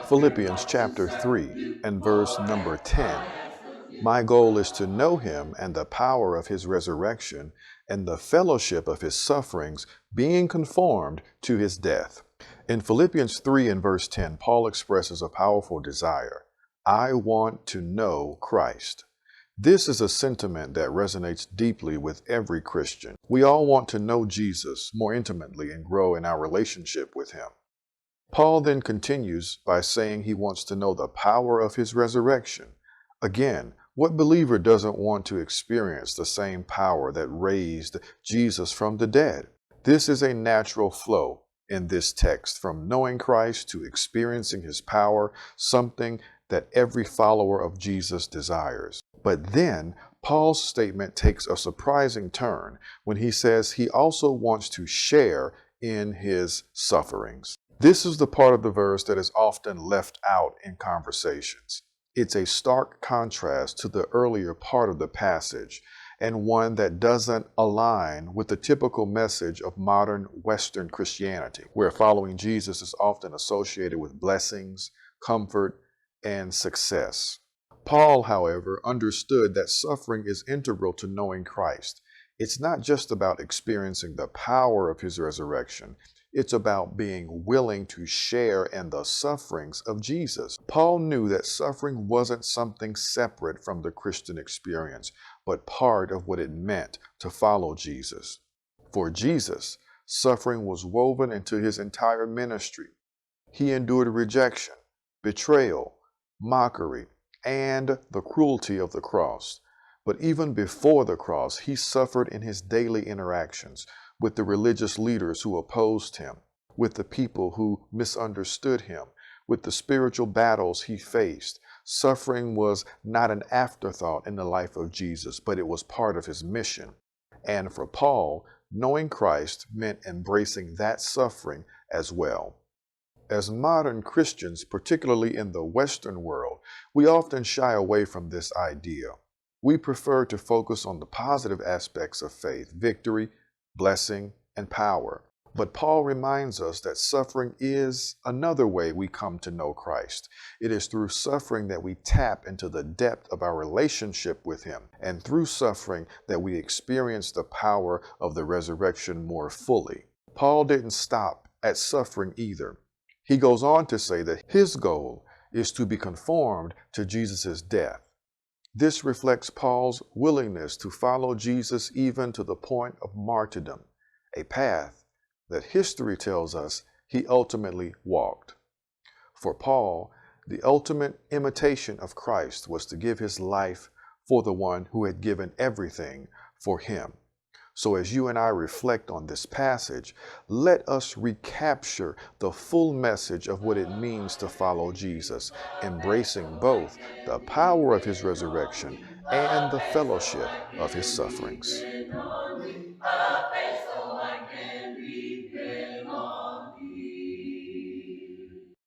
Philippians chapter 3 and verse number 10. My goal is to know him and the power of his resurrection and the fellowship of his sufferings, being conformed to his death. In Philippians 3 and verse 10, Paul expresses a powerful desire. I want to know Christ. This is a sentiment that resonates deeply with every Christian. We all want to know Jesus more intimately and grow in our relationship with him. Paul then continues by saying he wants to know the power of his resurrection. Again, what believer doesn't want to experience the same power that raised Jesus from the dead? This is a natural flow in this text from knowing Christ to experiencing his power, something that every follower of Jesus desires. But then Paul's statement takes a surprising turn when he says he also wants to share in his sufferings. This is the part of the verse that is often left out in conversations. It's a stark contrast to the earlier part of the passage, and one that doesn't align with the typical message of modern Western Christianity, where following Jesus is often associated with blessings, comfort, and success. Paul, however, understood that suffering is integral to knowing Christ. It's not just about experiencing the power of his resurrection. It's about being willing to share in the sufferings of Jesus. Paul knew that suffering wasn't something separate from the Christian experience, but part of what it meant to follow Jesus. For Jesus, suffering was woven into his entire ministry. He endured rejection, betrayal, mockery, and the cruelty of the cross. But even before the cross, he suffered in his daily interactions with the religious leaders who opposed him, with the people who misunderstood him, with the spiritual battles he faced. Suffering was not an afterthought in the life of Jesus, but it was part of his mission. And for Paul, knowing Christ meant embracing that suffering as well. As modern Christians, particularly in the Western world, we often shy away from this idea. We prefer to focus on the positive aspects of faith, victory, blessing, and power. But Paul reminds us that suffering is another way we come to know Christ. It is through suffering that we tap into the depth of our relationship with him, and through suffering that we experience the power of the resurrection more fully. Paul didn't stop at suffering either. He goes on to say that his goal is to be conformed to Jesus' death. This reflects Paul's willingness to follow Jesus even to the point of martyrdom, a path that history tells us he ultimately walked. For Paul, the ultimate imitation of Christ was to give his life for the one who had given everything for him. So as you and I reflect on this passage, let us recapture the full message of what it means to follow Jesus, embracing both the power of his resurrection and the fellowship of his sufferings.